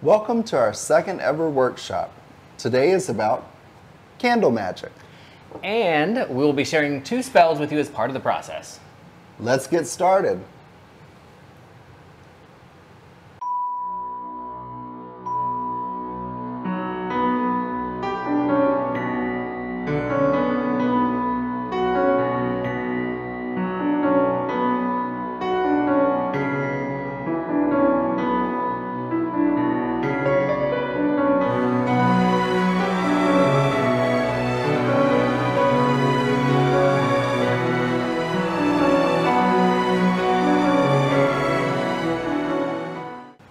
Welcome to our second ever workshop. Today is about candle magic. And we'll be sharing 2 spells with you as part of the process. Let's get started.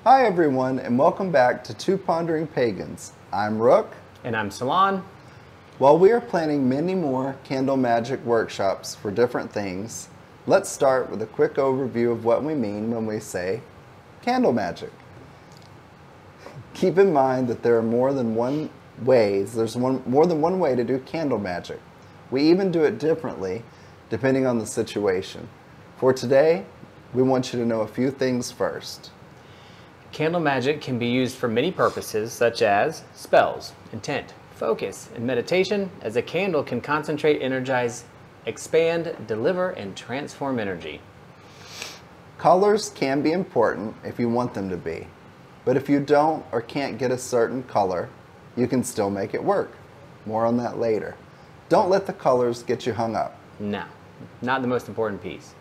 Hi everyone, and welcome back to Two Pondering Pagans. I'm Rook. And I'm Salon. While we are planning many more candle magic workshops for different things, let's start with a quick overview of what we mean when we say candle magic. Keep in mind that there are more than one way to do candle magic. We even do it differently depending on the situation. For today, we want you to know a few things first. Candle magic can be used for many purposes, such as spells, intent, focus, and meditation, as a candle can concentrate, energize, expand, deliver, and transform energy. Colors can be important if you want them to be, but if you don't or can't get a certain color, you can still make it work. More on that later. Don't let the colors get you hung up. No, not the most important piece.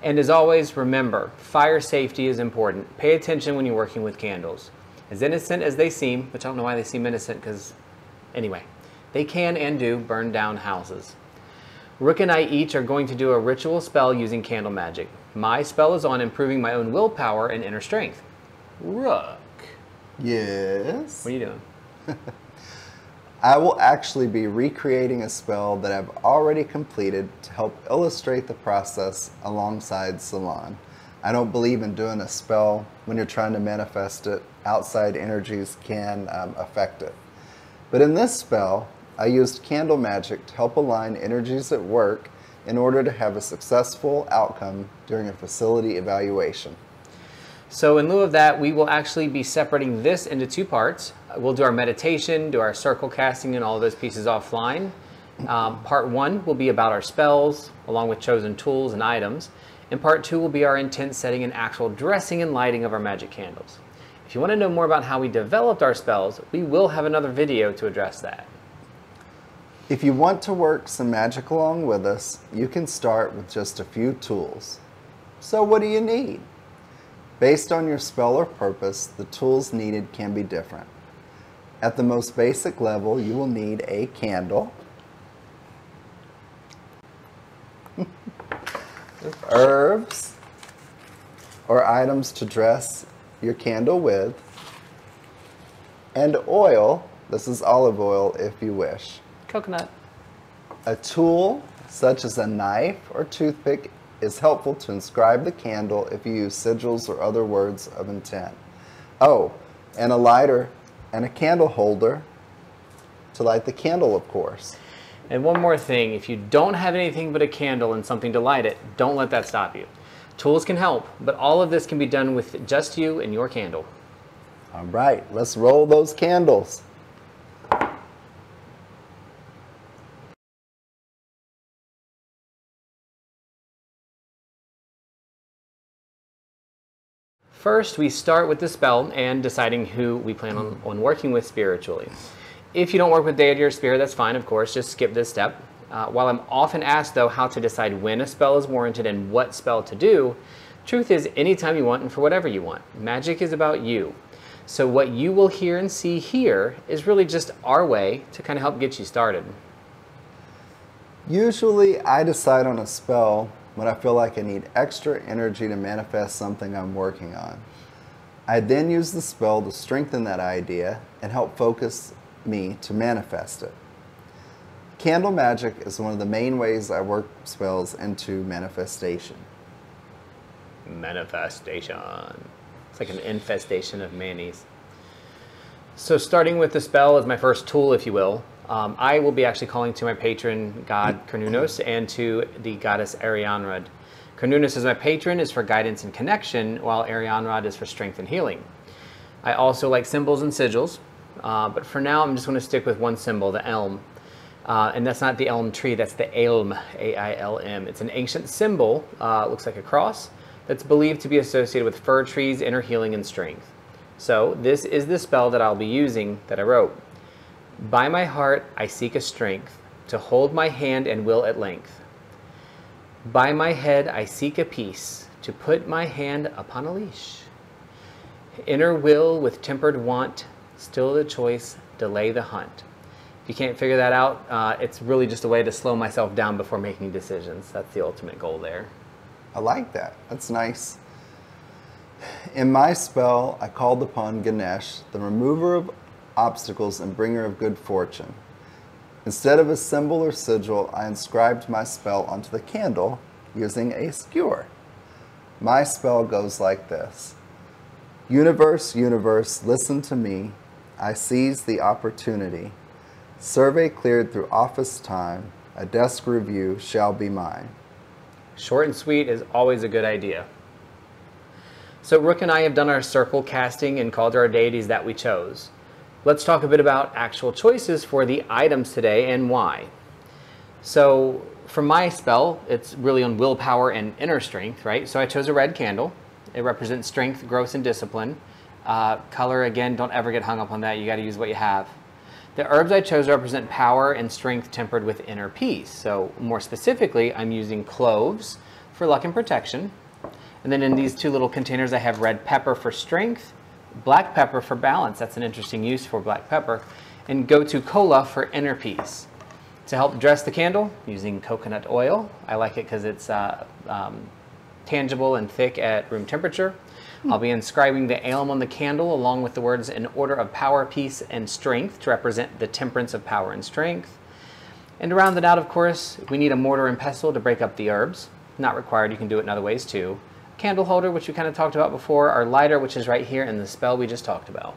And as always, remember, fire safety is important. Pay attention when you're working with candles. As innocent as they seem, which I don't know why they seem innocent, because anyway, they can and do burn down houses. Rook and I each are going to do a ritual spell using candle magic. My spell is on improving my own willpower and inner strength. Rook. Yes? What are you doing? I will actually be recreating a spell that I've already completed to help illustrate the process alongside Salon. I don't believe in doing a spell when you're trying to manifest it. Outside energies can affect it. But in this spell, I used candle magic to help align energies at work in order to have a successful outcome during a facility evaluation. So in lieu of that, we will actually be separating this into 2 parts. We'll do our meditation, do our circle casting, and all of those pieces offline. Part 1 will be about our spells, along with chosen tools and items. And part 2 will be our intent setting and actual dressing and lighting of our magic candles. If you want to know more about how we developed our spells, we will have another video to address that. If you want to work some magic along with us, you can start with just a few tools. So what do you need? Based on your spell or purpose, the tools needed can be different. At the most basic level, you will need a candle, herbs, or items to dress your candle with, and oil. This is olive oil if you wish. Coconut. A tool, such as a knife or toothpick, is helpful to inscribe the candle if you use sigils or other words of intent. Oh, and a lighter and a candle holder to light the candle, of course. And one more thing, if you don't have anything but a candle and something to light it, don't let that stop you. Tools can help, but all of this can be done with just you and your candle. All right, let's roll those candles. First, we start with the spell and deciding who we plan on working with spiritually. If you don't work with deity or spirit, that's fine, of course, just skip this step. While I'm often asked, though, how to decide when a spell is warranted and what spell to do, truth is anytime you want and for whatever you want. Magic is about you. So what you will hear and see here is really just our way to kind of help get you started. Usually, I decide on a spell when I feel like I need extra energy to manifest something I'm working on. I then use the spell to strengthen that idea and help focus me to manifest it. Candle magic is one of the main ways I work spells into manifestation. Manifestation. It's like an infestation of mayonnaise. So starting with the spell as my first tool, if you will, I will be actually calling to my patron god Cernunnos and to the goddess Arianrhod. Cernunnos as my patron is for guidance and connection, while Arianrhod is for strength and healing. I also like symbols and sigils, but for now I'm just going to stick with one symbol, the elm. And that's not the elm tree, that's the ailm, A-I-L-M. It's an ancient symbol, looks like a cross, that's believed to be associated with fir trees, inner healing, and strength. So this is the spell that I'll be using that I wrote. By my heart I seek a strength, to hold my hand and will at length. By my head I seek a peace, to put my hand upon a leash. Inner will with tempered want, still the choice, delay the hunt. If you can't figure that out, it's really just a way to slow myself down before making decisions. That's the ultimate goal there. I like that. That's nice. In my spell, I called upon Ganesh, the remover of obstacles and bringer of good fortune. Instead of a symbol or sigil, I inscribed my spell onto the candle using a skewer. My spell goes like this. Universe, universe, listen to me. I seize the opportunity. Survey cleared through office time. A desk review shall be mine. Short and sweet is always a good idea. So Rook and I have done our circle casting and called our deities that we chose. Let's talk a bit about actual choices for the items today and why. So for my spell, it's really on willpower and inner strength, right? So I chose a red candle. It represents strength, growth, and discipline. Color, again, don't ever get hung up on that. You got to use what you have. The herbs I chose represent power and strength tempered with inner peace. So more specifically, I'm using cloves for luck and protection. And then in these two little containers, I have red pepper for strength, black pepper for balance. That's an interesting use for black pepper. And Gotu Kola for inner peace. To help dress the candle, using coconut oil. I like it because it's tangible and thick at room temperature. I'll be inscribing the ailm on the candle along with the words in order of power, peace, and strength to represent the temperance of power and strength. And to round it out, of course, we need a mortar and pestle to break up the herbs. Not required, you can do it in other ways too. Candle holder, which we kind of talked about before, our lighter, which is right here in the spell we just talked about.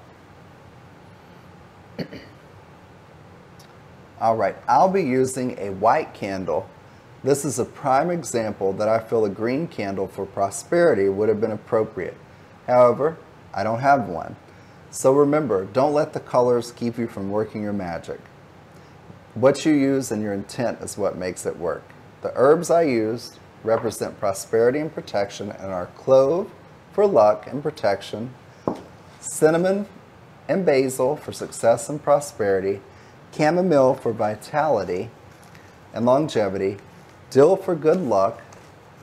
All right, I'll be using a white candle. This is a prime example that I feel a green candle for prosperity would have been appropriate. However, I don't have one. So remember, don't let the colors keep you from working your magic. What you use and your intent is what makes it work. The herbs I used represent prosperity and protection and are clove for luck and protection, cinnamon and basil for success and prosperity, chamomile for vitality and longevity, dill for good luck,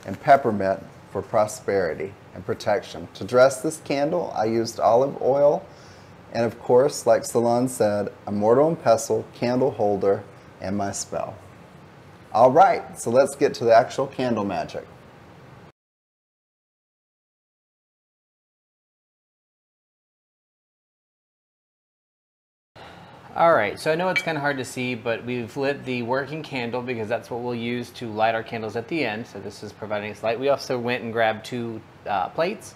and peppermint for prosperity and protection. To dress this candle, I used olive oil and, of course, like Salon said, a mortar and pestle, candle holder, and my spell. All right, so let's get to the actual candle magic. All right, so I know it's kind of hard to see, but we've lit the working candle because that's what we'll use to light our candles at the end. So this is providing us light. We also went and grabbed two plates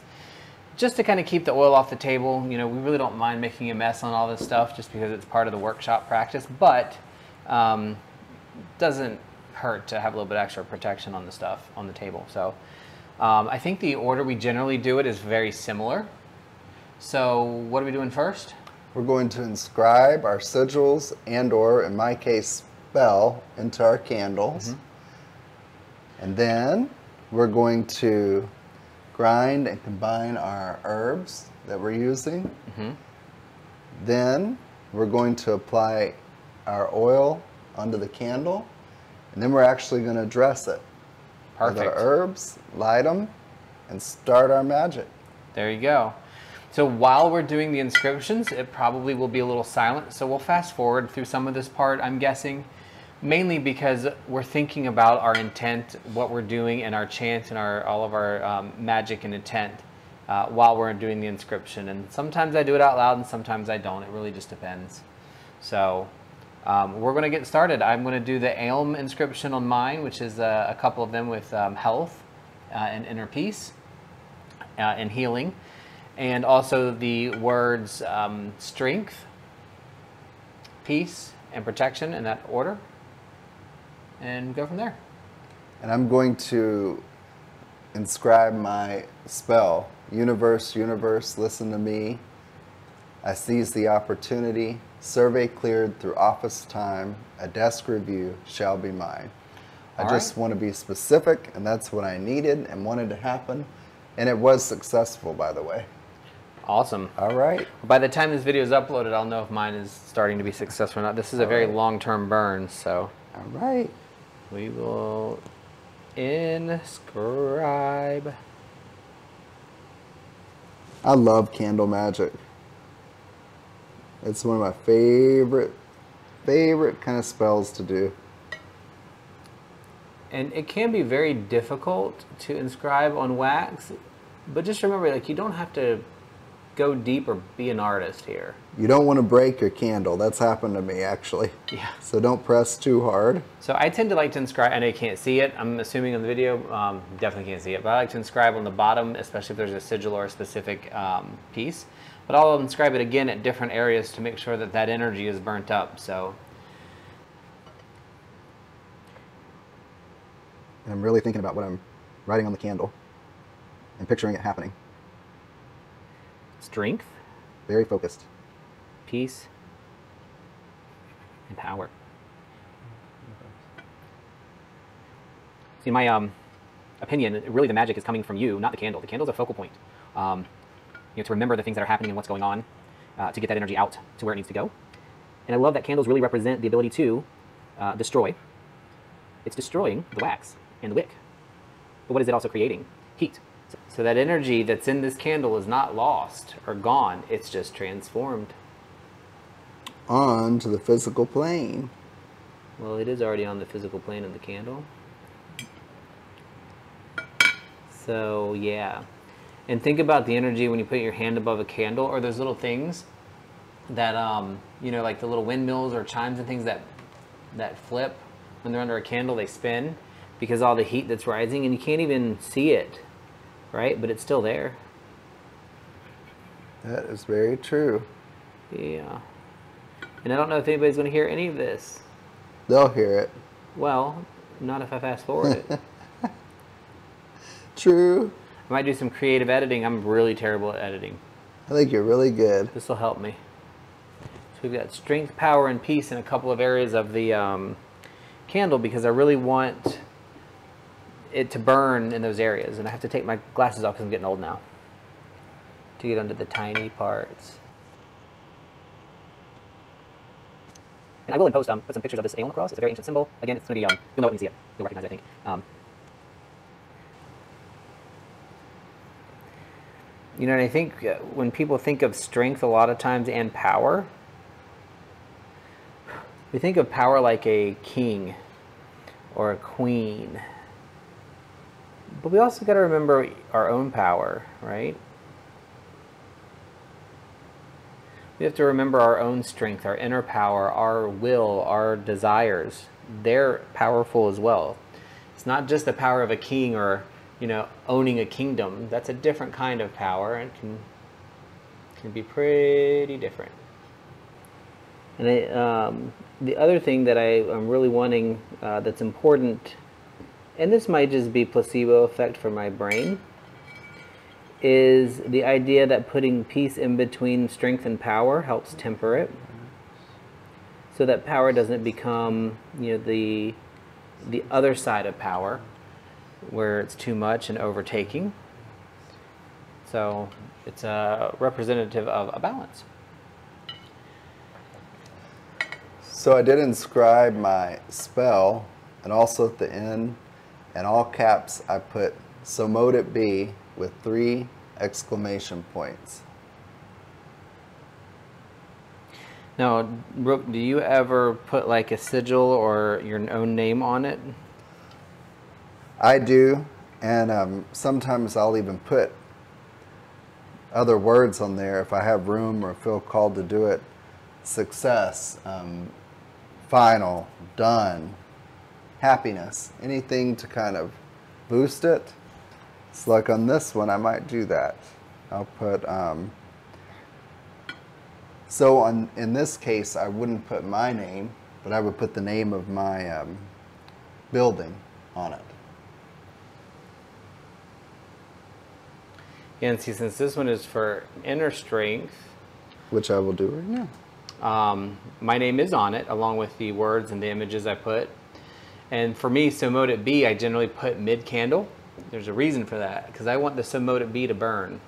just to kind of keep the oil off the table. You know, we really don't mind making a mess on all this stuff just because it's part of the workshop practice, but doesn't hurt to have a little bit extra protection on the stuff on the table. So I think the order we generally do it is very similar. So what are we doing first? We're going to inscribe our sigils and or, in my case, spell into our candles. And then we're going to grind and combine our herbs that we're using. Then we're going to apply our oil onto the candle. And then we're actually going to dress it with our herbs, light them, and start our magic. There you go. So while we're doing the inscriptions, it probably will be a little silent. So we'll fast forward through some of this part, I'm guessing, mainly because we're thinking about our intent, what we're doing, and our chant and all of our magic and intent while we're doing the inscription. And sometimes I do it out loud and sometimes I don't. It really just depends. So we're going to get started. I'm going to do the ailm inscription on mine, which is a couple of them with health and inner peace and healing. And also the words strength, peace, and protection in that order. And go from there. And I'm going to inscribe my spell. Universe, universe, listen to me. I seized the opportunity. Survey cleared through office time. A desk review shall be mine. I just want to be specific, and that's what I needed and wanted to happen. And it was successful, by the way. Awesome. All right. By the time this video is uploaded, I'll know if mine is starting to be successful or not. This is a very long-term burn, so. All right. We will inscribe. I love candle magic. It's one of my favorite kind of spells to do. And it can be very difficult to inscribe on wax, but just remember, like, you don't have to go deep or be an artist here. You don't want to break your candle. That's happened to me, actually. Yeah. So don't press too hard. So I tend to like to inscribe, I know you can't see it, I'm assuming on the video, definitely can't see it, but I like to inscribe on the bottom, especially if there's a sigil or a specific piece. But I'll inscribe it again at different areas to make sure that that energy is burnt up, so. And I'm really thinking about what I'm writing on the candle and picturing it happening. Strength. Very focused. Peace. And power. See, in my opinion, really the magic is coming from you, not the candle. The candle's a focal point. You know, to remember the things that are happening and what's going on, to get that energy out to where it needs to go. And I love that candles really represent the ability to destroy. It's destroying the wax and the wick. But what is it also creating? Heat. So that energy that's in this candle is not lost or gone, it's just transformed. On to the physical plane. Well, it is already on the physical plane of the candle. So, yeah. And think about the energy when you put your hand above a candle, or those little things that, you know, like the little windmills or chimes and things that flip. When they're under a candle, they spin because all the heat that's rising, and you can't even see it, right? But it's still there. That is very true. Yeah. And I don't know if anybody's going to hear any of this. They'll hear it. Well, not if I fast forward it. True. I might do some creative editing. I'm really terrible at editing. I think you're really good. This will help me. So we've got strength, power, and peace in a couple of areas of the candle because I really want it to burn in those areas. And I have to take my glasses off because I'm getting old now to get under the tiny parts. And I will in post put some pictures of this A on the cross. It's a very ancient symbol. Again, it's going to be, you'll know it when you see it. You'll recognize it, I think. You know, and I think when people think of strength a lot of times and power, we think of power like a king or a queen. But we also got to remember our own power, right? We have to remember our own strength, our inner power, our will, our desires. They're powerful as well. It's not just the power of a king or, you know, owning a kingdom. That's a different kind of power and can be pretty different. And the other thing that I'm really wanting that's important, and this might just be placebo effect for my brain, is the idea that putting peace in between strength and power helps temper it, so that power doesn't become, you know, the other side of power, where it's too much and overtaking. So it's a representative of a balance. So I did inscribe my spell, and also at the end, in all caps, I put, "So mote it be," with 3 exclamation points. Now, Brooke, do you ever put like a sigil or your own name on it? I do, and sometimes I'll even put other words on there if I have room or feel called to do it. Success, final, done, happiness, anything to kind of boost it. It's like on this one, I might do that. I'll put, so in this case, I wouldn't put my name, but I would put the name of my building on it. Yeah, and see, since this one is for inner strength, which I will do right now. My name is on it, along with the words and the images I put. And for me, so mote it be, I generally put mid-candle. There's a reason for that, because I want the so mote it be to burn.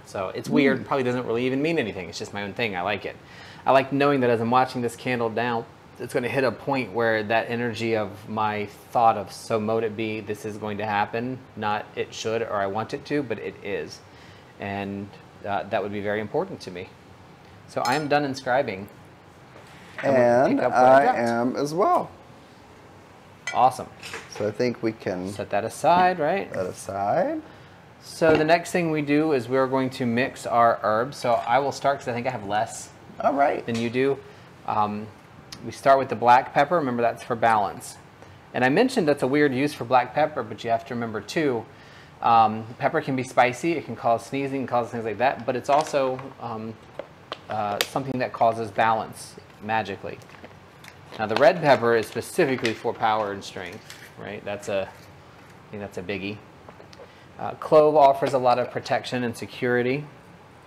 So it's weird, probably doesn't really even mean anything. It's just my own thing, I like it. I like knowing that as I'm watching this candle down, it's going to hit a point where that energy of my thought of so mote it be, this is going to happen, not it should or I want it to, but it is. And that would be very important to me. So I am done inscribing. And I am as well. Awesome. So I think we can set that aside, right? Set aside. So the next thing we do is we're going to mix our herbs. So I will start because I think I have less than you do. We start with the black pepper. Remember, that's for balance. And I mentioned that's a weird use for black pepper, but you have to remember too, pepper can be spicy. It can cause sneezing, cause things like that. But it's also something that causes balance magically. Now the red pepper is specifically for power and strength, right? I think that's a biggie. Clove offers a lot of protection and security. I'm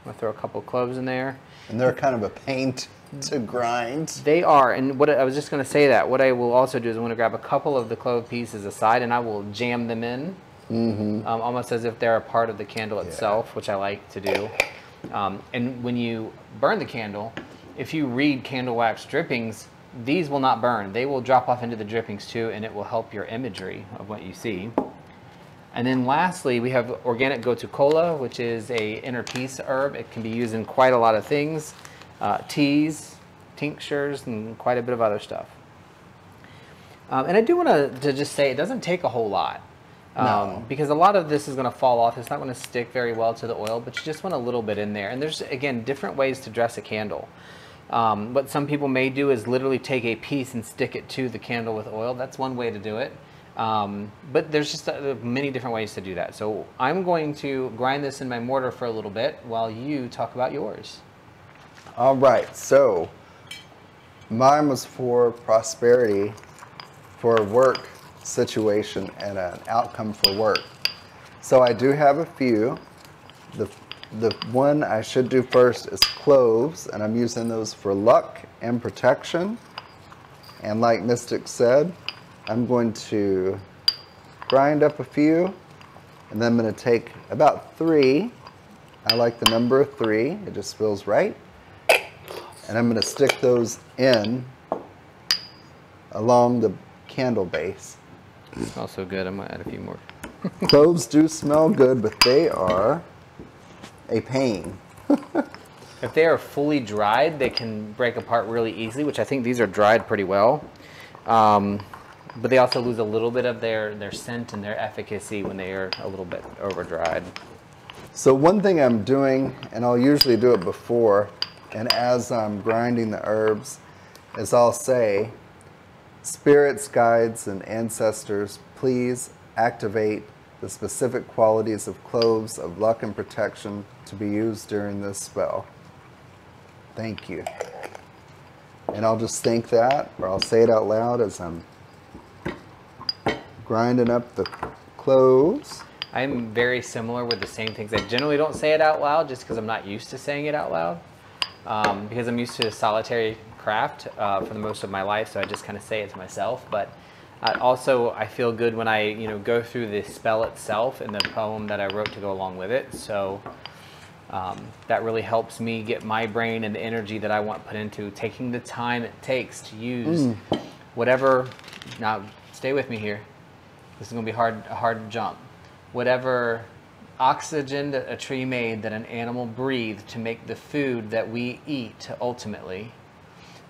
gonna throw a couple cloves in there. And they're kind of a pain to grind. They are, and what I was just gonna say that, what I will also do is I'm gonna grab a couple of the clove pieces aside and I will jam them in, almost as if they're a part of the candle itself, which I like to do. And when you burn the candle, if you read candle wax drippings, these will not burn. They will drop off into the drippings too, and it will help your imagery of what you see. And then lastly, we have organic Gotu Kola, which is a inner peace herb. It can be used in quite a lot of things, teas, tinctures, and quite a bit of other stuff. And I do want to just say it doesn't take a whole lot. Because a lot of this is going to fall off. It's not going to stick very well to the oil, but you just want a little bit in there. And there's, again, different ways to dress a candle. What some people may do is literally take a piece and stick it to the candle with oil. That's one way to do it. But there's just many different ways to do that. So I'm going to grind this in my mortar for a little bit while you talk about yours. All right, so mine was for prosperity, for a work situation and an outcome for work. So I do have a few. The one I should do first is cloves, and I'm using those for luck and protection. And like Mystic said, I'm going to grind up a few, and then I'm going to take about 3. I like the number of 3. It just feels right. And I'm going to stick those in along the candle base. Smells so good. I'm going to add a few more. Cloves do smell good, but they are a pain. If they are fully dried, they can break apart really easily, which I think these are dried pretty well. But they also lose a little bit of their scent and their efficacy when they are a little bit over dried. So one thing I'm doing, and I'll usually do it before, and as I'm grinding the herbs, is I'll say, spirits, guides, and ancestors, please activate the specific qualities of cloves of luck and protection to be used during this spell. Thank you. And I'll just think that, or I'll say it out loud as I'm grinding up the cloves. I'm very similar with the same things. I generally don't say it out loud just because I'm not used to saying it out loud. Because I'm used to solitary craft for the most of my life, so I just kind of say it to myself. But also, I feel good when I go through the spell itself and the poem that I wrote to go along with it. So that really helps me get my brain and the energy that I want put into taking the time it takes to use whatever. Now, stay with me here. This is going to be a hard jump. Whatever oxygen that a tree made, that an animal breathed to make the food that we eat ultimately,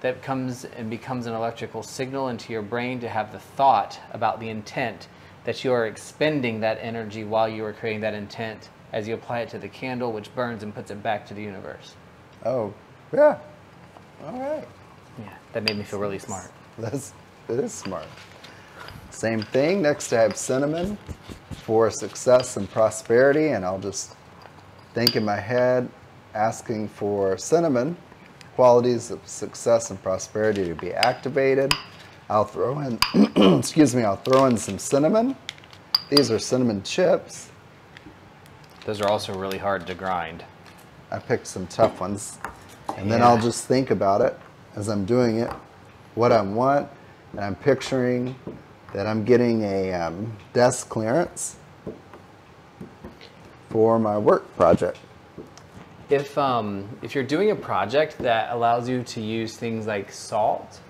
that comes and becomes an electrical signal into your brain to have the thought about the intent, that you are expending that energy while you are creating that intent as you apply it to the candle, which burns and puts it back to the universe. Oh, yeah. All right. Yeah, that made me feel really smart. It is smart. Same thing. Next I have cinnamon for success and prosperity, and I'll just think in my head, asking for cinnamon, qualities of success and prosperity to be activated. I'll throw in, I'll throw in some cinnamon. These are cinnamon chips. Those are also really hard to grind. I picked some tough ones. And then I'll just think about it as I'm doing it, what I want, and I'm picturing that I'm getting a desk clearance for my work project. If you're doing a project that allows you to use things like salt,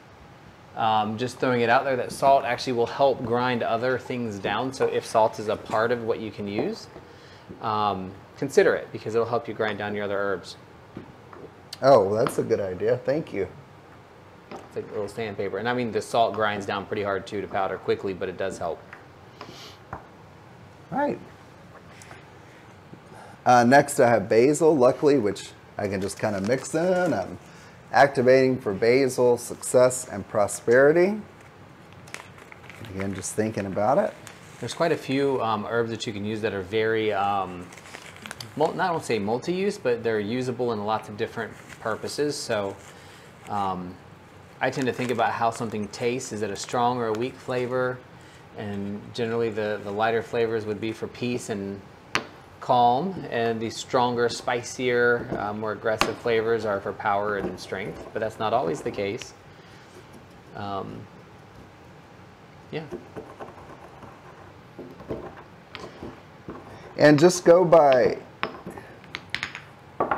just throwing it out there that salt actually will help grind other things down. So if salt is a part of what you can use, consider it, because it'll help you grind down your other herbs. Oh, that's a good idea. Thank you. It's like a little sandpaper. And I mean, the salt grinds down pretty hard too to powder quickly, but it does help. Right. Next I have basil, luckily, which I can just kind of mix in. I'm activating for basil, success and prosperity. Again, just thinking about it. There's quite a few herbs that you can use that are very, not I don't say multi-use, but they're usable in lots of different purposes. So I tend to think about how something tastes. Is it a strong or a weak flavor? And generally the lighter flavors would be for peace and calm, and the stronger, spicier, more aggressive flavors are for power and strength, but that's not always the case. Yeah. And just go by,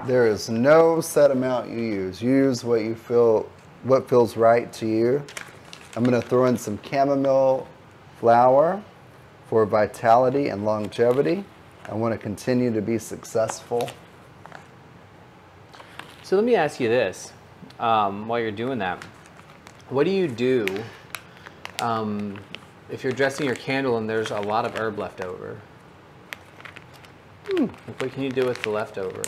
there is no set amount you use. Use what you feel, what feels right to you. I'm going to throw in some chamomile flower for vitality and longevity. I want to continue to be successful. So let me ask you this, while you're doing that, what do you do if you're dressing your candle and there's a lot of herb left over? Like, what can you do with the leftover?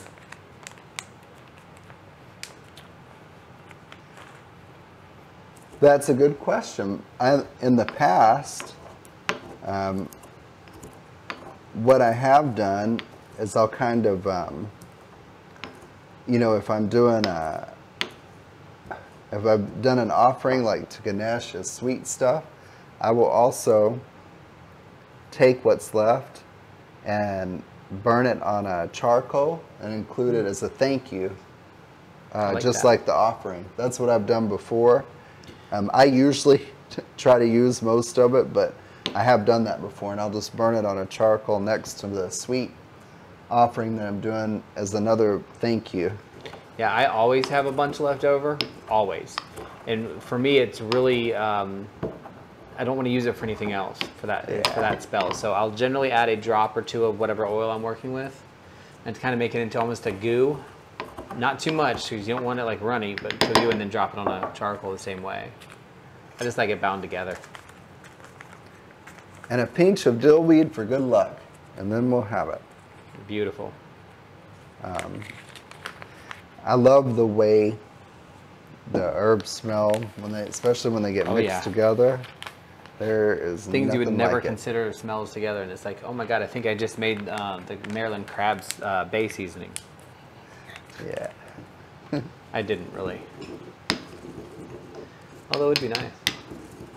That's a good question. In the past, what I have done is I'll kind of, you know, if I've done an offering like to Ganesh as sweet stuff, I will also take what's left and burn it on a charcoal and include it as a thank you, just like the offering. That's what I've done before. I usually try to use most of it, but I have done that before, and I'll just burn it on a charcoal next to the sweet offering that I'm doing as another thank you. Yeah, I always have a bunch left over, always. And for me, it's really, I don't want to use it for anything else for that spell. So I'll generally add a drop or two of whatever oil I'm working with, and to kind of make it into almost a goo. Not too much, because you don't want it like runny, but to a goo, and then drop it on a charcoal the same way. I just like it bound together. And a pinch of dillweed for good luck, and then we'll have it. Beautiful. I love the way the herbs smell, when they, especially when they get mixed together. There is things you would never like consider smells together, and it's like, oh my god, I think I just made the Maryland crab's bay seasoning. Yeah. I didn't really. Although it would be nice.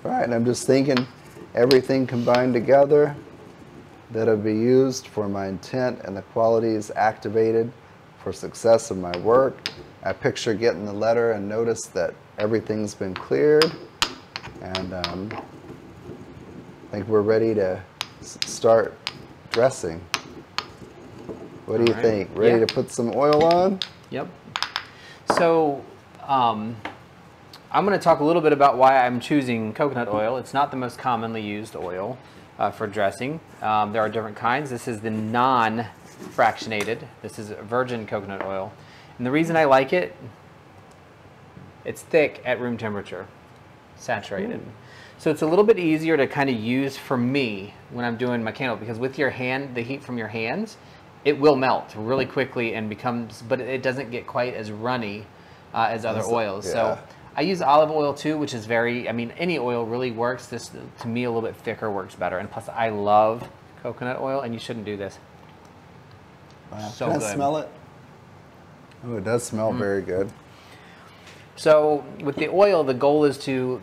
Right, and I'm just thinking everything combined together that'll be used for my intent and the qualities activated for success of my work. I picture getting the letter and notice that everything's been cleared, and I think we're ready to start dressing. What do you think? Ready to put some oil on? Yep. So I'm going to talk a little bit about why I'm choosing coconut oil. It's not the most commonly used oil for dressing. There are different kinds. This is the non-fractionated. This is virgin coconut oil. And the reason I like it, it's thick at room temperature, saturated. So it's a little bit easier to kind of use for me when I'm doing my candle, because with your hand, the heat from your hands, it will melt really quickly and becomes, but it doesn't get quite as runny as other oils. So I use olive oil too, which is very, I mean, any oil really works. This, to me, a little bit thicker works better. And plus, I love coconut oil, and you shouldn't do this. Wow. So Can I good. smell it? Oh, it does smell very good. So with the oil, the goal is to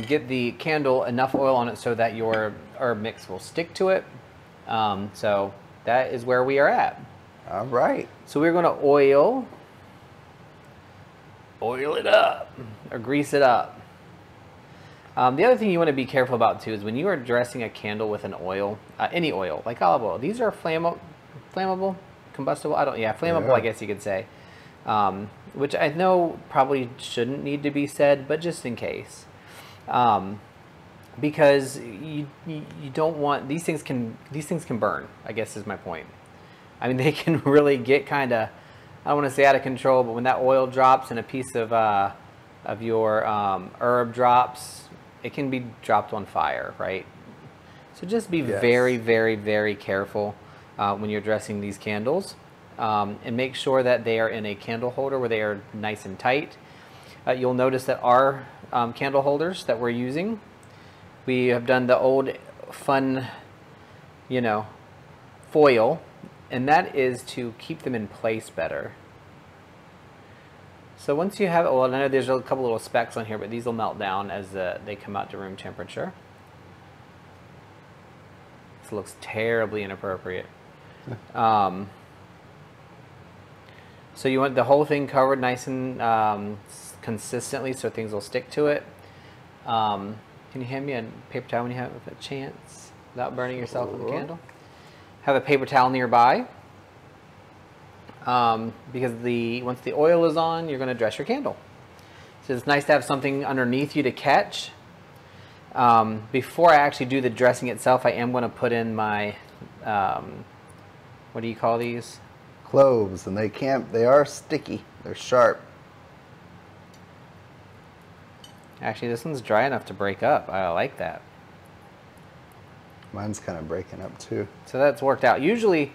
get the candle enough oil on it so that your herb mix will stick to it. So that is where we are at. All right. So we're going to oil it up or grease it up. The other thing you want to be careful about too is when you are dressing a candle with an oil, any oil, like olive oil, these are flammable, combustible. Flammable, Yeah. I guess you could say, which I know probably shouldn't need to be said, but just in case, because you don't want these things can burn, I guess is my point. I mean, they can really get kind of, I don't want to say out of control, but when that oil drops and a piece of your herb drops, it can be dropped on fire, right? So just be Yes. very, very, very careful when you're dressing these candles, and make sure that they are in a candle holder where they are nice and tight. You'll notice that our candle holders that we're using, we have done the old fun, foil, and that is to keep them in place better. So once you have, well, I know there's a couple little specks on here, but these will melt down as they come out to room temperature. This looks terribly inappropriate. So you want the whole thing covered nice and consistently so things will stick to it. Can you hand me a paper towel when you have a chance without burning yourself with the candle? Have a paper towel nearby. Because once the oil is on, you're going to dress your candle. So it's nice to have something underneath you to catch. Before I actually do the dressing itself, I am going to put in my, what do you call these? Cloves, and they are sticky. They're sharp. Actually, this one's dry enough to break up. I like that. Mine's kind of breaking up too. So that's worked out. Usually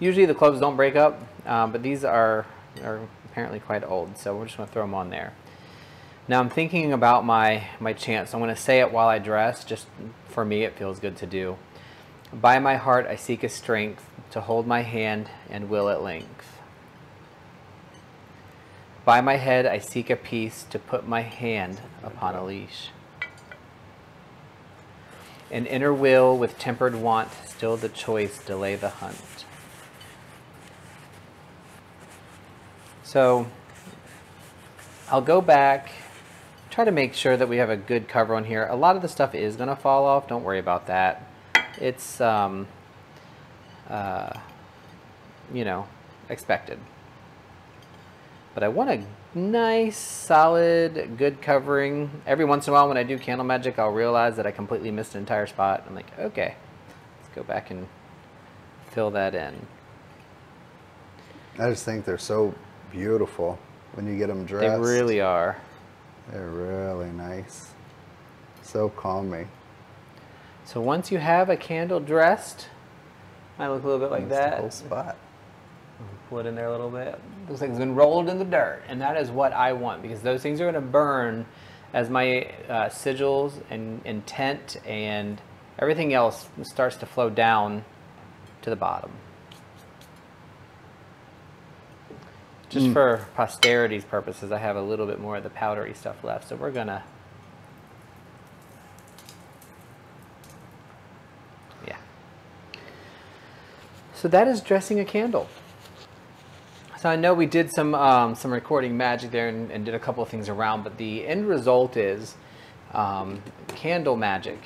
the cloves don't break up, but these are apparently quite old, so we're just going to throw them on there. Now I'm thinking about my chant, so I'm going to say it while I dress. Just for me, it feels good to do. By my heart I seek a strength to hold my hand and will at length. By my head I seek a peace to put my hand upon a leash. An inner will with tempered want, still the choice, delay the hunt. So I'll go back, try to make sure that we have a good cover on here. A lot of the stuff is going to fall off. Don't worry about that. It's, expected. But I want a nice, solid, good covering. Every once in a while when I do candle magic, I'll realize that I completely missed an entire spot. I'm like, okay, let's go back and fill that in. I just think they're so beautiful when you get them dressed. They really are. They're really nice. So calming. So once you have a candle dressed, might look a little bit like That's the that. whole spot. Pull it in there a little bit. Looks like it's been rolled in the dirt, and that is what I want, because those things are going to burn as my sigils and intent and everything else starts to flow down to the bottom. Just for posterity's purposes, I have a little bit more of the powdery stuff left, so we're gonna, yeah. So that is dressing a candle. So I know we did some recording magic there and did a couple of things around, but the end result is candle magic.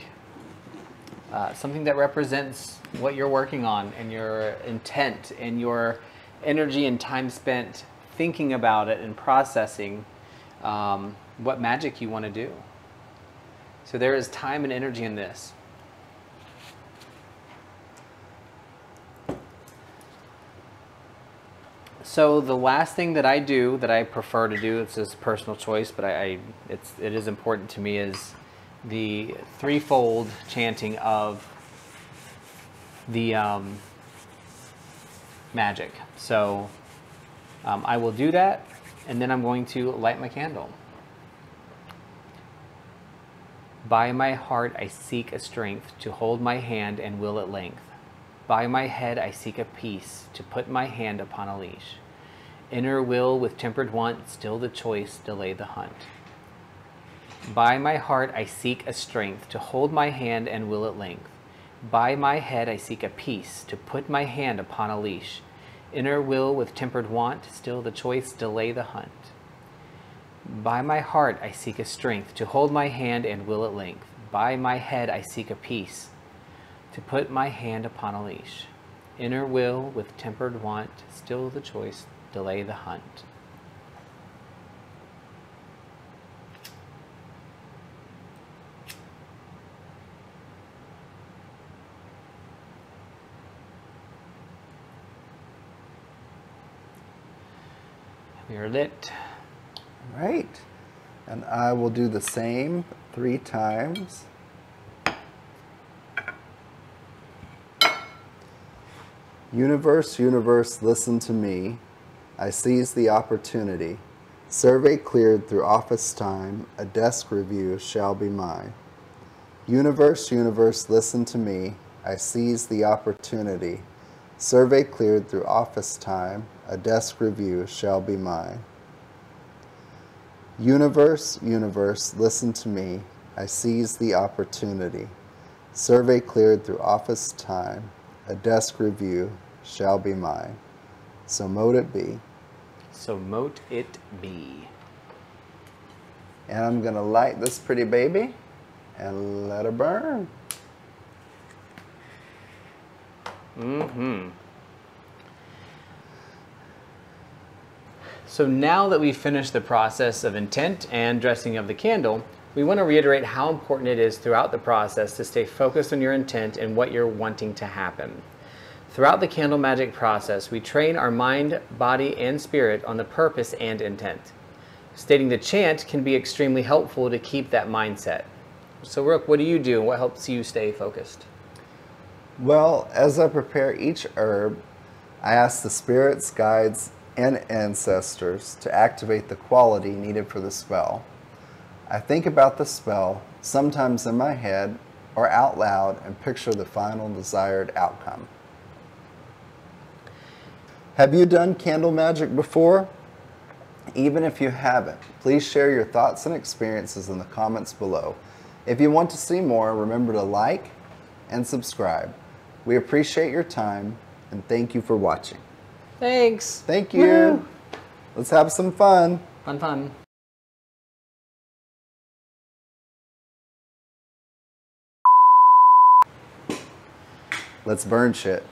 Something that represents what you're working on and your intent and your energy and time spent thinking about it and processing what magic you want to do. So there is time and energy in this. So the last thing that I do, that I prefer to do, it's just personal choice, but it is important to me, is the threefold chanting of the magic. So I will do that, and then I'm going to light my candle. By my heart I seek a strength to hold my hand and will at length. By my head I seek a peace to put my hand upon a leash. Inner will with tempered want, still the choice, delay the hunt. By my heart I seek a strength to hold my hand and will at length. By my head I seek a peace to put my hand upon a leash. Inner will with tempered want, still the choice delay the hunt. By my heart I seek a strength to hold my hand and will at length. By my head I seek a peace to put my hand upon a leash. Inner will with tempered want, still the choice delay the hunt. We are lit. Right. And I will do the same 3 times. Universe, universe, listen to me. I seize the opportunity. Survey cleared through office time. A desk review shall be mine. Universe, universe, listen to me. I seize the opportunity. Survey cleared through office time. A desk review shall be mine. Universe, universe, listen to me. I seize the opportunity. Survey cleared through office time. A desk review shall be mine. So mote it be. So mote it be. And I'm going to light this pretty baby and let her burn. So now that we've finished the process of intent and dressing of the candle, we want to reiterate how important it is throughout the process to stay focused on your intent and what you're wanting to happen. Throughout the candle magic process, we train our mind, body, and spirit on the purpose and intent. Stating the chant can be extremely helpful to keep that mindset. So Rook, what do you do and what helps you stay focused? Well, as I prepare each herb, I ask the spirits, guides, and ancestors to activate the quality needed for the spell. I think about the spell, sometimes in my head or out loud, and picture the final desired outcome. Have you done candle magic before? Even if you haven't, please share your thoughts and experiences in the comments below. If you want to see more, remember to like and subscribe. We appreciate your time and thank you for watching. Thanks. Thank you. Woo. Let's have some fun. Fun. Let's burn shit.